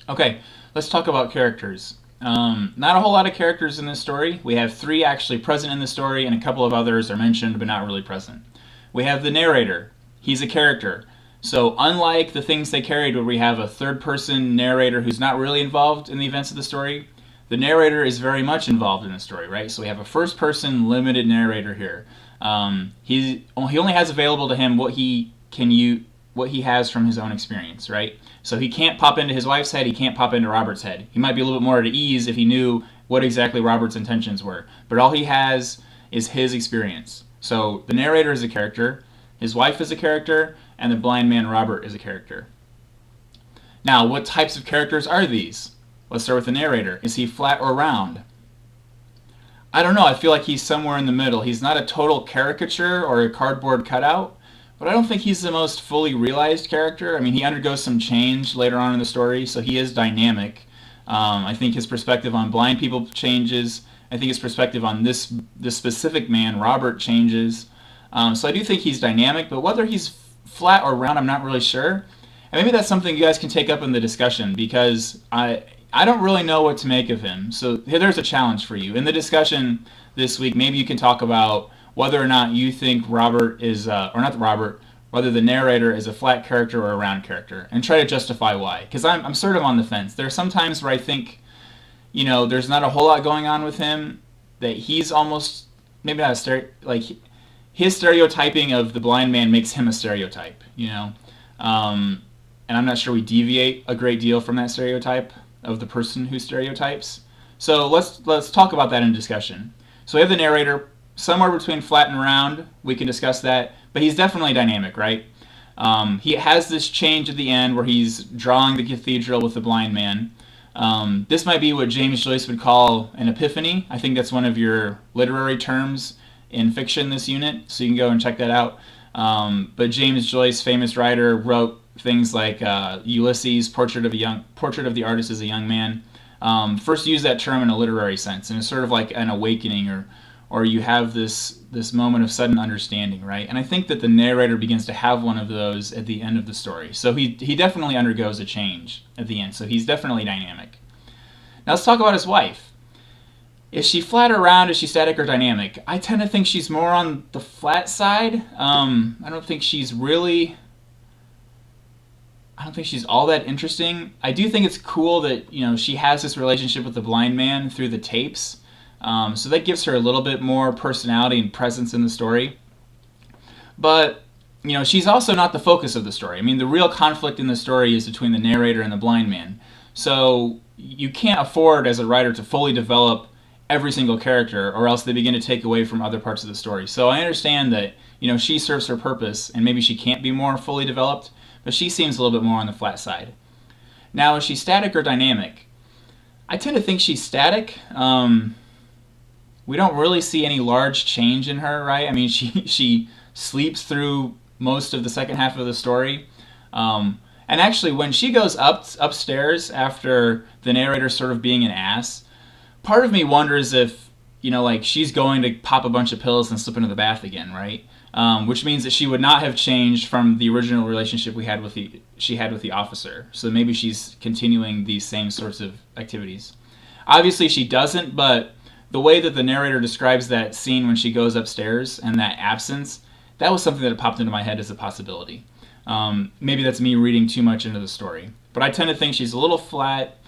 Okay, let's talk about characters. Not a whole lot of characters in this story. We have three actually present in the story, and a couple of others are mentioned but not really present. We have the narrator. He's a character. So, unlike the things they carried, where we have a third person narrator who's not really involved in the events of the story, the narrator is very much involved in the story, right? So, we have a first person limited narrator here. He only has available to him what he has from his own experience, right? So he can't pop into his wife's head, he can't pop into Robert's head. He might be a little bit more at ease if he knew what exactly Robert's intentions were. But all he has is his experience. So the narrator is a character, his wife is a character, and the blind man Robert is a character. Now, what types of characters are these? Let's start with the narrator. Is he flat or round? I don't know, I feel like he's somewhere in the middle. He's not a total caricature or a cardboard cutout, but I don't think he's the most fully realized character. I mean, he undergoes some change later on in the story, so he is dynamic. I think his perspective on blind people changes. I think his perspective on this specific man, Robert, changes. So I do think he's dynamic, but whether he's flat or round, I'm not really sure. And maybe that's something you guys can take up in the discussion, because I don't really know what to make of him. So there's a challenge for you. In the discussion this week, maybe you can talk about whether or not you think Robert is, or not Robert, whether the narrator is a flat character or a round character, and try to justify why. Because I'm sort of on the fence. There are some times where I think, there's not a whole lot going on with him, that he's almost, maybe not his stereotyping of the blind man makes him a stereotype, and I'm not sure we deviate a great deal from that stereotype of the person who stereotypes. So let's talk about that in discussion. So we have the narrator, somewhere between flat and round. We can discuss that, but he's definitely dynamic, right? He has this change at the end where he's drawing the cathedral with the blind man. This might be what James Joyce would call an epiphany. I think that's one of your literary terms in fiction, this unit, so you can go and check that out. But James Joyce, famous writer, wrote things like Ulysses, Portrait of the Artist as a Young Man. First used that term in a literary sense, and it's sort of like an awakening, or you have this moment of sudden understanding, right? And I think that the narrator begins to have one of those at the end of the story. So he definitely undergoes a change at the end, so he's definitely dynamic. Now let's talk about his wife. Is she flat or round? Is she static or dynamic? I tend to think she's more on the flat side. I don't think she's all that interesting. I do think it's cool that she has this relationship with the blind man through the tapes. So that gives her a little bit more personality and presence in the story. But she's also not the focus of the story. I mean, the real conflict in the story is between the narrator and the blind man. So you can't afford as a writer to fully develop every single character, or else they begin to take away from other parts of the story. So I understand that she serves her purpose, and maybe she can't be more fully developed, but she seems a little bit more on the flat side. Now, is she static or dynamic? I tend to think she's static. We don't really see any large change in her, right? I mean, she sleeps through most of the second half of the story. And actually, when she goes upstairs after the narrator sort of being an ass, part of me wonders if, she's going to pop a bunch of pills and slip into the bath again, right? Which means that she would not have changed from the original relationship she had with the officer. So maybe she's continuing these same sorts of activities. Obviously, she doesn't, but the way that the narrator describes that scene when she goes upstairs and that absence, that was something that popped into my head as a possibility. Maybe that's me reading too much into the story. But I tend to think she's a little flat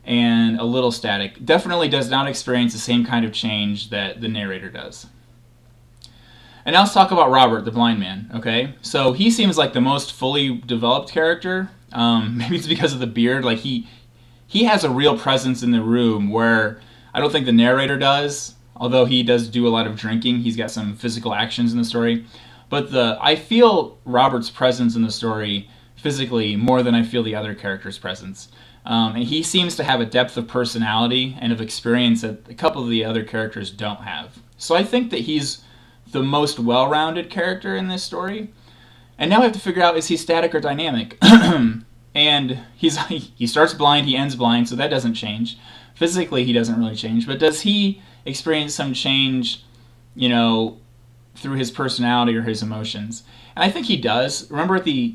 and a little static. Definitely does not experience the same kind of change that the narrator does. And now let's talk about Robert, the blind man, okay? So he seems like the most fully developed character. Maybe it's because of the beard. Like he has a real presence in the room where I don't think the narrator does, although he does do a lot of drinking. He's got some physical actions in the story. But I feel Robert's presence in the story physically more than I feel the other character's presence. And he seems to have a depth of personality and of experience that a couple of the other characters don't have. So I think that he's the most well-rounded character in this story. And now we have to figure out, is he static or dynamic? And he starts blind, he ends blind, so that doesn't change. Physically, he doesn't really change. But does he experience some change, through his personality or his emotions? And I think he does. Remember at the,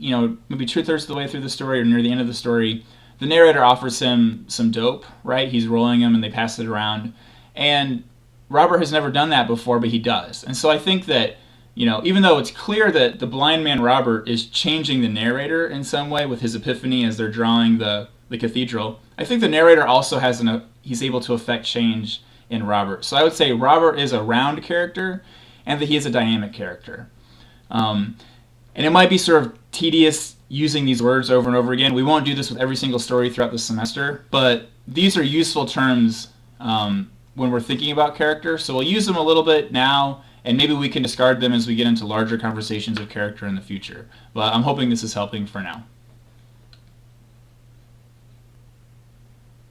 maybe 2/3 of the way through the story or near the end of the story, the narrator offers him some dope, right? He's rolling him and they pass it around. And Robert has never done that before, but he does. And so I think that, even though it's clear that the blind man Robert is changing the narrator in some way with his epiphany as they're drawing the cathedral, I think the narrator also he's able to affect change in Robert. So I would say Robert is a round character and that he is a dynamic character. And it might be sort of tedious using these words over and over again. We won't do this with every single story throughout the semester, but these are useful terms when we're thinking about character. So we'll use them a little bit now, and maybe we can discard them as we get into larger conversations of character in the future. But I'm hoping this is helping for now.